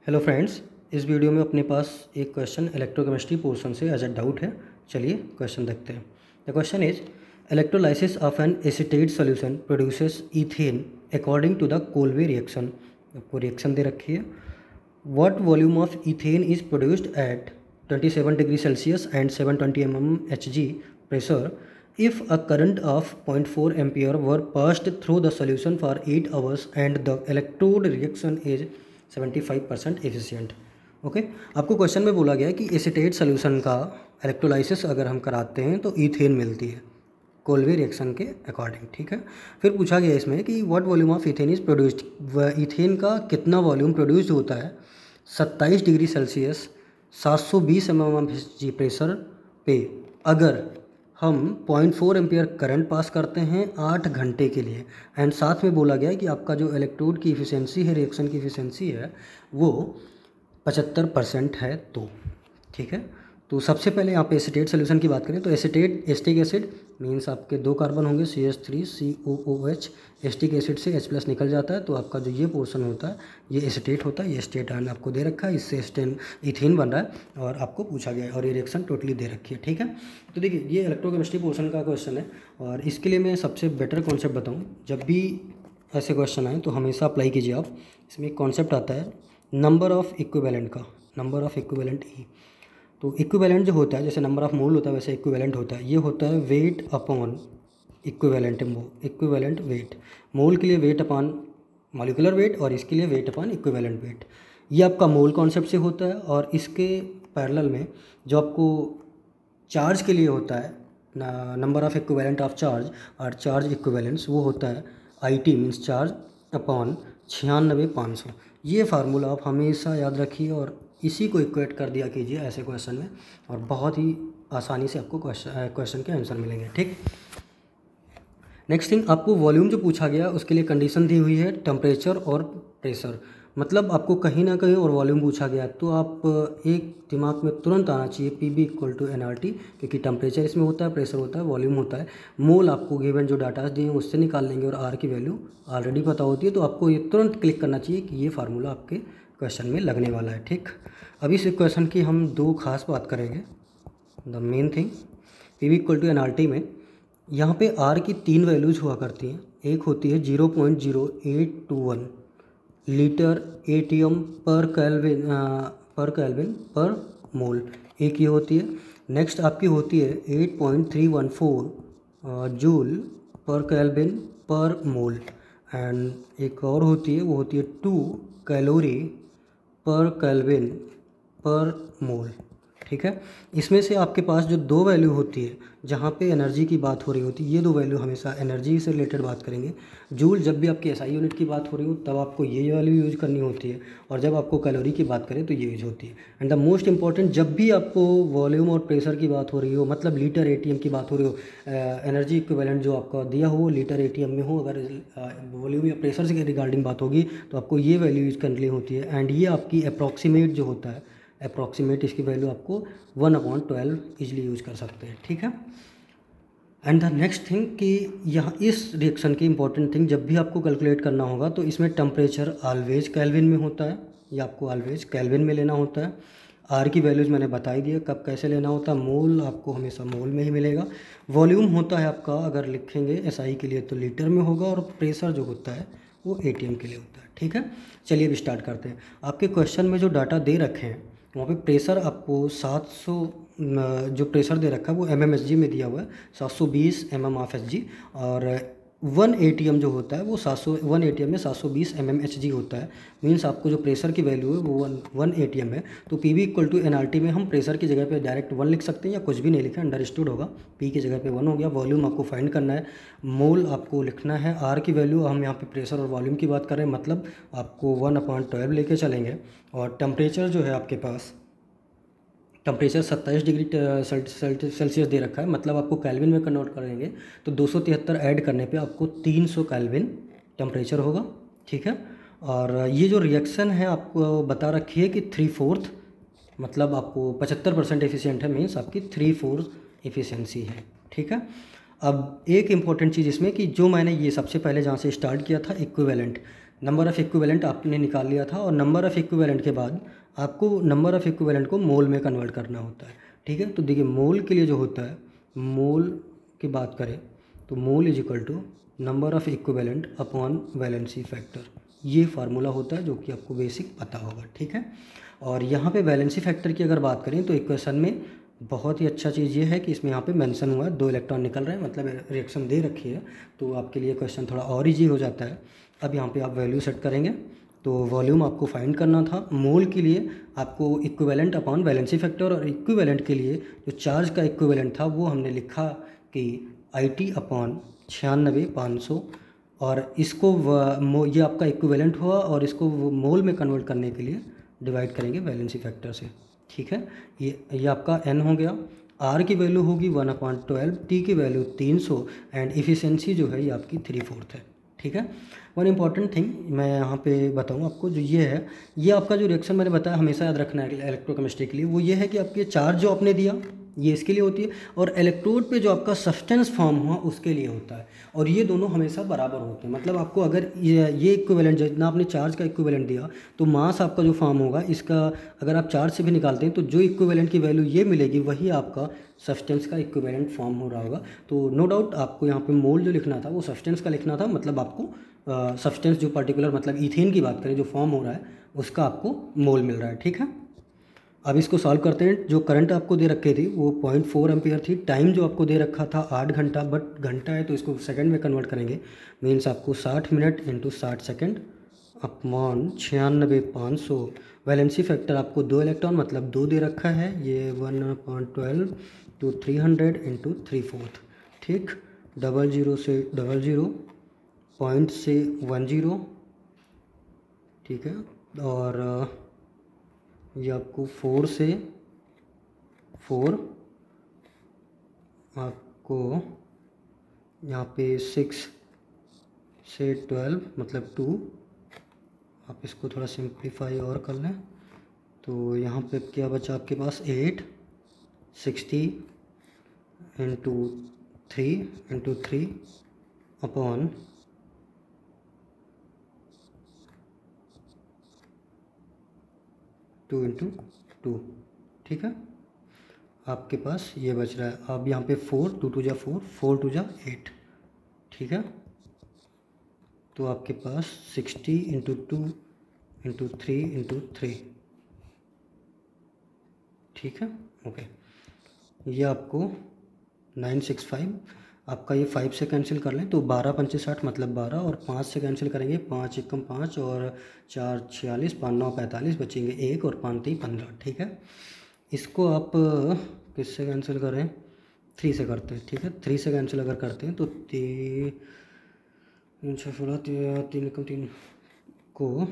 Hello friends, इस video में अपने पास एक क्वेश्चन इलेक्ट्रोकेमिस्ट्री पोर्शन से एज अ डाउट है। चलिए क्वेश्चन देखते हैं। The question is electrolysis of an acetate solution produces ethane according to the Kolbe reaction. आपको रिएक्शन दे रखी है। What volume of ethane is produced at 27 degree Celsius and 720 mmHg pressure if a current of 0.4 ampere were passed through the solution for 8 hours and the electrode reaction is 75% efficient. Okay, आपको question में बोला गया है कि acetate solution का electrolysis अगर हम कराते हैं तो ईथेन मिलती है कोलवे रिएक्शन के अकॉर्डिंग। ठीक है, फिर पूछा गया इसमें कि what volume of ethane is produced, ethane का कितना वॉल्यूम प्रोड्यूस्ड होता है 27 डिग्री सेल्सियस 720 mmHg प्रेशर पे अगर हम 0.4 एम्पियर करंट पास करते हैं 8 घंटे के लिए। एंड साथ में बोला गया है कि आपका जो इलेक्ट्रोड की इफिशियंसी है, रिएक्शन की इफिशियंसी है, वो 75% है। तो ठीक है, तो सबसे पहले यहाँ पे एसीटेट सोल्यूशन की बात करें तो एसीटेट एस्टिक एसिड मीन्स आपके 2 कार्बन होंगे CH3COOH। एस्टिक एसिड से H+ निकल जाता है तो आपका जो ये पोर्शन होता है ये एसीटेट होता है। ये एस्टेट आयन आपको दे रखा है, इससे इथेन बन रहा है और आपको पूछा गया है और ये रिएक्शन टोटली दे रखी है। ठीक है, तो देखिए ये इलेक्ट्रोकेमिस्ट्री पोर्शन का क्वेश्चन है और इसके लिए मैं सबसे बेटर कॉन्सेप्ट बताऊँ। जब भी ऐसे क्वेश्चन आए तो हमेशा अप्लाई कीजिए आप। इसमें एक कॉन्सेप्ट आता है नंबर ऑफ़ इक्विवेलेंट का, नंबर ऑफ़ इक्विवेलेंट ई। तो इक्विवेलेंट जो होता है, जैसे नंबर ऑफ मोल होता है वैसे इक्विवेलेंट होता है। ये होता है weight upon equivalent equivalent weight. Mole के लिए वेट अपॉन मॉलिक्यूलर वेट और इसके लिए वेट अपॉन इक्विवेलेंट वेट। ये आपका मोल कॉन्सेप्ट से होता है। और इसके पैरेलल में जो आपको चार्ज के लिए होता है number of equivalent of charge और चार्ज इक्विवेलेंस, वो होता है IT मीन्स चार्ज अपॉन 96500। ये फार्मूला आप हमेशा याद रखिए और इसी को इक्वेट कर दिया कीजिए ऐसे क्वेश्चन में और बहुत ही आसानी से आपको क्वेश्चन के आंसर मिलेंगे। ठीक, नेक्स्ट थिंग, आपको वॉल्यूम जो पूछा गया उसके लिए कंडीशन दी हुई है टेम्परेचर और प्रेशर। मतलब आपको कहीं ना कहीं और वॉल्यूम पूछा गया तो आप एक दिमाग में तुरंत आना चाहिए PV = nRT, क्योंकि टेम्परेचर इसमें होता है, प्रेशर होता है, वॉल्यूम होता है। मोल आपको गिवन जो डाटा दिए हैं उससे निकाल लेंगे और R की वैल्यू ऑलरेडी पता होती है, तो आपको ये तुरंत क्लिक करना चाहिए कि ये फार्मूला आपके क्वेश्चन में लगने वाला है। ठीक, अभी इस क्वेश्चन की हम 2 खास बात करेंगे। The main thing, PV = nRT में यहाँ पे R की 3 वैल्यूज़ हुआ करती हैं। एक होती है 0.0821 लीटर ATM पर केल्विन पर मोल, एक ये होती है। नेक्स्ट आपकी होती है 8.314 जूल पर केल्विन पर मोल। एंड एक और होती है, वो होती है 2 कैलोरी पर केल्विन पर मोल। ठीक है, इसमें से आपके पास जो 2 वैल्यू होती है जहाँ पे एनर्जी की बात हो रही होती है, ये 2 वैल्यू हमेशा एनर्जी से रिलेटेड बात करेंगे। जूल जब भी आपकी SI यूनिट की बात हो रही हो तब आपको ये वैल्यू यूज़ करनी होती है, और जब आपको कैलोरी की बात करें तो ये यूज होती है। एंड द मोस्ट इंपॉर्टेंट, जब भी आपको वॉल्यूम और प्रेशर की बात हो रही हो, मतलब लीटर ATM की बात हो रही हो, एनर्जी इक्विवेलेंट जो आपका दिया हो लीटर ATM में हो, अगर वॉल्यूम या प्रेशर से रिगार्डिंग बात होगी तो आपको ये वैल्यू यूज़ करनी होती है। एंड ये आपकी अप्रॉक्सीमेट जो होता है, अप्रॉक्सीमेट इसकी वैल्यू आपको 1/12 ईजिली यूज़ कर सकते हैं। ठीक है, एंड द नेक्स्ट थिंग कि यहाँ इस रिएक्शन की इंपॉर्टेंट थिंग, जब भी आपको कैलकुलेट करना होगा तो इसमें टेम्परेचर ऑलवेज केल्विन में होता है, ये आपको ऑलवेज केल्विन में लेना होता है। R की वैल्यूज़ मैंने बताई दी है कब कैसे लेना होता है। मोल आपको हमेशा मोल में ही मिलेगा। वॉल्यूम होता है आपका, अगर लिखेंगे SI के लिए तो लीटर में होगा, और प्रेशर जो होता है वो ATM के लिए होता है। ठीक है, चलिए अब स्टार्ट करते हैं। आपके क्वेश्चन में जो डाटा दे रखे हैं वहाँ पे प्रेशर आपको 700 जो प्रेशर दे रखा है वो mmHg में दिया हुआ है, 720 mmHg। और 1 ATM जो होता है वो 1 ATM में 720 mmHg होता है। मीन्स आपको जो प्रेशर की वैल्यू है वो 1 ATM है। तो PV = nRT में हम प्रेशर की जगह पे डायरेक्ट 1 लिख सकते हैं या कुछ भी नहीं लिखें, अंडरस्टूड होगा। P की जगह पे 1 हो गया। वॉल्यूम आपको फाइंड करना है, मोल आपको लिखना है। R की वैल्यू, हम यहाँ पे प्रेशर और वॉल्यूम की बात कर रहे हैं, मतलब आपको 1/12 लेके चलेंगे। और टेम्परेचर जो है आपके पास, टेम्परेचर 27 डिग्री सेल्सियस दे रखा है, मतलब आपको केल्विन में कन्वर्ट करेंगे तो 273 ऐड करने पे आपको 300 केल्विन टेम्परेचर होगा। ठीक है, और ये जो रिएक्शन है आपको बता रखी है कि 3/4, मतलब आपको 75% एफिशिएंट है, मीन्स आपकी 3/4 एफिशिएंसी है। ठीक है, अब एक इम्पॉर्टेंट चीज़ इसमें कि जो मैंने ये सबसे पहले जहाँ से स्टार्ट किया था इक्विवेलेंट, नंबर ऑफ़ इक्विवेलेंट आपने निकाल लिया था, और नंबर ऑफ़ इक्विवेलेंट के बाद आपको नंबर ऑफ़ इक्विवेलेंट को मोल में कन्वर्ट करना होता है। ठीक है, तो देखिए मोल के लिए जो होता है, मोल की बात करें तो mole is equal to number of equivalent upon valency factor, ये फार्मूला होता है जो कि आपको बेसिक पता होगा। ठीक है, और यहाँ पे वैलेंसी फैक्टर की अगर बात करें तो इक्वेशन में बहुत ही अच्छा चीज़ ये है कि इसमें यहाँ पे मेंशन हुआ है 2 इलेक्ट्रॉन निकल रहे हैं, मतलब रिएक्शन दे रखी है, तो आपके लिए क्वेश्चन थोड़ा और ईजी हो जाता है। अब यहाँ पे आप वैल्यू सेट करेंगे, तो वॉल्यूम आपको फाइंड करना था। मोल के लिए आपको इक्विवेलेंट अपॉन वैलेंसी फैक्टर, और इक्विवेलेंट के लिए जो चार्ज का इक्विवेलेंट था वो हमने लिखा कि IT अपॉन 96,500, और इसको ये आपका इक्विवेलेंट हुआ, और इसको मोल में कन्वर्ट करने के लिए डिवाइड करेंगे वैलेंसी फैक्टर से। ठीक है, ये आपका n हो गया। R की वैल्यू होगी 1/12, T की वैल्यू 300, एंड इफ़िशेंसी जो है ये आपकी 3/4 है। ठीक है, वन इम्पॉर्टेंट थिंग मैं यहाँ पे बताऊँ आपको, जो ये है, ये आपका जो रिएक्शन मैंने बताया हमेशा याद रखना है इलेक्ट्रोकेमिस्ट्री के लिए, वो ये है कि आपके चार्ज जो आपने दिया ये इसके लिए होती है, और इलेक्ट्रोड पे जो आपका सब्सटेंस फॉर्म हुआ उसके लिए होता है, और ये दोनों हमेशा बराबर होते हैं। मतलब आपको अगर ये इक्विवेलेंट जितना आपने चार्ज का इक्विवेलेंट दिया, तो मास आपका जो फॉर्म होगा इसका अगर आप चार्ज से भी निकालते हैं तो जो इक्विवेलेंट की वैल्यू ये मिलेगी वही आपका सब्सटेंस का इक्विवेलेंट फॉर्म हो रहा होगा। तो नो डाउट आपको यहाँ पे मोल जो लिखना था वो सब्सटेंस का लिखना था, मतलब आपको सब्सटेंस जो पर्टिकुलर, मतलब इथेन की बात करें जो फॉर्म हो रहा है उसका आपको मोल मिल रहा है। ठीक है, अब इसको सॉल्व करते हैं। जो करंट आपको दे रखी थी वो 0.4 एम्पियर थी, टाइम जो आपको दे रखा था 8 घंटा, बट घंटा है तो इसको सेकंड में कन्वर्ट करेंगे, मीन्स आपको 60 minute into 60 second upon 96,500। Valency factor आपको 2 इलेक्ट्रॉन मतलब 2 दे रखा है, ये 1/12 तो 300 इंटू 3/4। ठीक, 00 से 00, पॉइंट से 10। ठीक है, और ये आपको 4 से 4, आपको यहाँ पे 6 से 12 मतलब 2। आप इसको थोड़ा सिंप्लीफाई और कर लें तो यहाँ पे क्या बचा आपके पास 8, 60 इंटू 3 अपॉन 2 इंटू 2। ठीक है, आपके पास ये बच रहा है। अब यहाँ पे 4, 2 2 जा 4, 4 2 जा 8। ठीक है, तो आपके पास 60 इंटू 2 इंटू 3 इंटू 3। ठीक है, ओके, ये आपको 965, आपका ये 5 से कैंसिल कर लें तो 12 पंचे 60 मतलब 12, और 5 से कैंसिल करेंगे 5 एकम 5 और 4 46, 5 9 45, बचेंगे 1 और 5 3 15। ठीक है, इसको आप किससे कैंसिल करें, 3 से करते हैं। ठीक है, 3 से कैंसिल अगर करते हैं तो 3 6 16, 3 एकम 3 को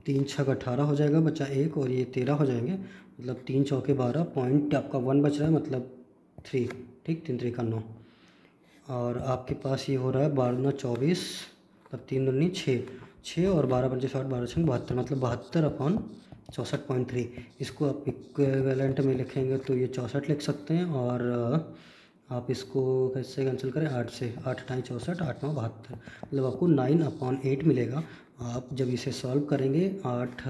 3 6 18 हो जाएगा, बचा 1 और ये 13 हो जाएंगे, मतलब 3 चौके 12, पॉइंट आपका 1 बच रहा है मतलब 3। ठीक, 3 3 का 9, और आपके पास ये हो रहा है 12 9 24, तब 3 दूनी 6 और 12 पंचे 60, 12 6 72, मतलब 72/64.3। इसको आप इक्विवेलेंट में लिखेंगे तो ये 64 लिख सकते हैं, और आप इसको कैसे कैंसिल करें, 8 से, 8 8 64, 8 9 72, मतलब आपको 9/8 मिलेगा। आप जब इसे सॉल्व करेंगे 8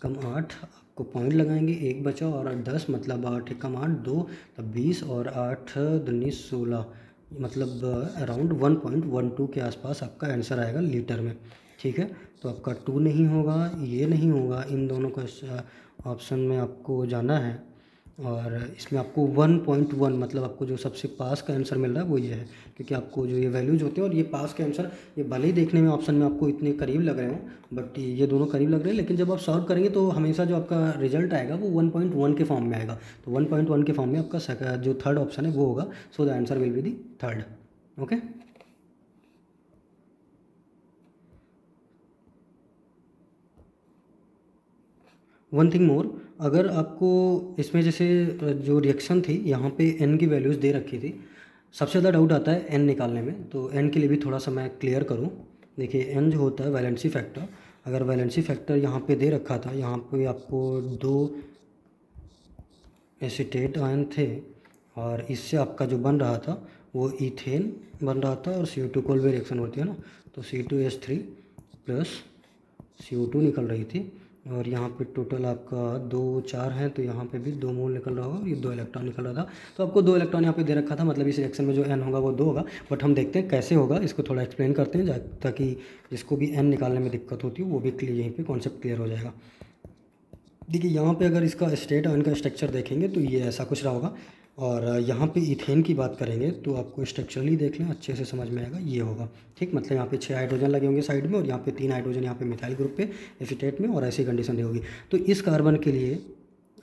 कम 8, आपको पॉइंट लगाएंगे, 1 बचा और 10, मतलब 8 कम 8 2, तब 20 और 8 दूनी 16, मतलब अराउंड 1.12 के आसपास आपका आंसर आएगा लीटर में। ठीक है, तो आपका 2 नहीं होगा, ये नहीं होगा, इन दोनों का ऑप्शन में आपको जाना है, और इसमें आपको 1.1 मतलब आपको जो सबसे पास का आंसर मिल रहा है वो ये है, क्योंकि आपको जो ये वैल्यूज होते हैं और ये पास के आंसर, ये भले ही देखने में ऑप्शन में आपको इतने करीब लग रहे हो, बट ये दोनों करीब लग रहे हैं, लेकिन जब आप सॉल्व करेंगे तो हमेशा जो आपका रिजल्ट आएगा वो 1.1 के फॉर्म में आएगा। तो 1.1 के फॉर्म में आपका जो थर्ड ऑप्शन है वो होगा, so the answer will be the third. Okay, one thing more, अगर आपको इसमें जैसे जो रिएक्शन थी यहाँ पे n की वैल्यूज़ दे रखी थी, सबसे ज़्यादा डाउट आता है n निकालने में, तो n के लिए भी थोड़ा सा मैं क्लियर करूँ। देखिए n जो होता है वैलेंसी फैक्टर, अगर वैलेंसी फैक्टर यहाँ पे दे रखा था, यहाँ पे आपको 2 एसीटेट आयन थे, और इससे आपका जो बन रहा था वो इथेन बन रहा था, और CO2 कोल्वे रिएक्शन होती है ना, तो C2H3 प्लस CO2 निकल रही थी, और यहाँ पे टोटल आपका 2 4 हैं, तो यहाँ पे भी 2 मोल निकल रहा होगा और ये 2 इलेक्ट्रॉन निकल रहा था। तो आपको 2 इलेक्ट्रॉन यहाँ पे दे रखा था, मतलब इस रिएक्शन में जो n होगा वो 2 होगा। बट हम देखते हैं कैसे होगा, इसको थोड़ा एक्सप्लेन करते हैं ताकि जिसको भी n निकालने में दिक्कत होती है वो भी क्लियर, यहीं पे कॉन्सेप्ट क्लियर हो जाएगा। देखिए यहाँ पे अगर इसका स्टेट और इनका स्ट्रक्चर देखेंगे तो ये ऐसा कुछ रहा होगा, और यहाँ पे इथेन की बात करेंगे तो आपको स्ट्रक्चरली देख लें, अच्छे से समझ में आएगा, ये होगा। ठीक, मतलब यहाँ पे 6 हाइड्रोजन लगे होंगे साइड में, और यहाँ पे 3 हाइड्रोजन यहाँ पे मिथाइल ग्रुप पे एसीटेट में, और ऐसी कंडीशन रही होगी। तो इस कार्बन के लिए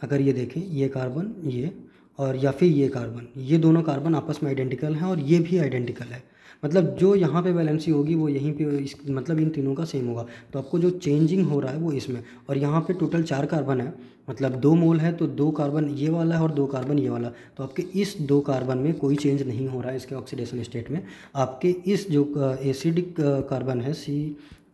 अगर ये देखें, ये कार्बन, ये और या फिर ये कार्बन, ये दोनों कार्बन आपस में आइडेंटिकल हैं, और ये भी आइडेंटिकल है। मतलब जो यहाँ पे वैलेंसी होगी वो यहीं पे मतलब इन तीनों का सेम होगा। तो आपको जो चेंजिंग हो रहा है वो इसमें, और यहाँ पे टोटल 4 कार्बन है, मतलब 2 मोल है, तो 2 कार्बन ये वाला है और 2 कार्बन ये वाला। तो आपके इस 2 कार्बन में कोई चेंज नहीं हो रहा है इसके ऑक्सीडेशन स्टेट में। आपके इस जो एसिडिक कार्बन है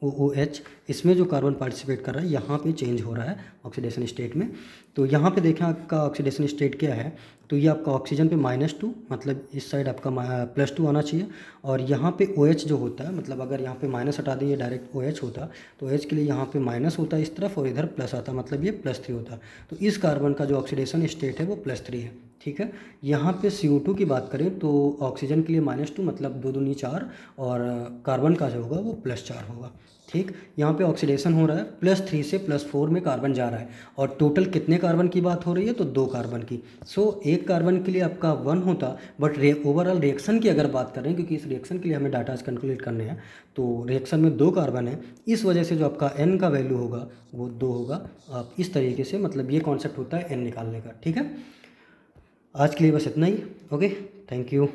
COOH, इसमें जो कार्बन पार्टिसिपेट कर रहा है यहाँ पे चेंज हो रहा है ऑक्सीडेशन स्टेट में। तो यहाँ पे देखें आपका ऑक्सीडेशन स्टेट क्या है, तो ये आपका ऑक्सीजन पे -2, मतलब इस साइड आपका +2 आना चाहिए, और यहाँ पे OH जो होता है, मतलब अगर यहाँ पे माइनस हटा दें, ये डायरेक्ट OH होता, तो OH के लिए यहाँ पे माइनस होता है इस तरफ, और इधर प्लस आता, मतलब ये +3 होता। तो इस कार्बन का जो ऑक्सीडेशन स्टेट है वो +3 है। ठीक है, यहाँ पे CO2 की बात करें तो ऑक्सीजन के लिए -2, मतलब 2 दूनी 4, और कार्बन का जो होगा वो +4 होगा। ठीक, यहाँ पे ऑक्सीडेशन हो रहा है, +3 से +4 में कार्बन जा रहा है, और टोटल कितने कार्बन की बात हो रही है, तो 2 कार्बन की। सो एक कार्बन के लिए आपका 1 होता, बट ओवरऑल रिएक्शन की अगर बात करें, क्योंकि इस रिएक्शन के लिए हमें डाटा कैलकुलेट करने हैं, तो रिएक्शन में 2 कार्बन है, इस वजह से जो आपका n का वैल्यू होगा वो 2 होगा। आप इस तरीके से, मतलब ये कॉन्सेप्ट होता है n निकालने का। ठीक है, आज के लिए बस इतना ही। Okay, thank you.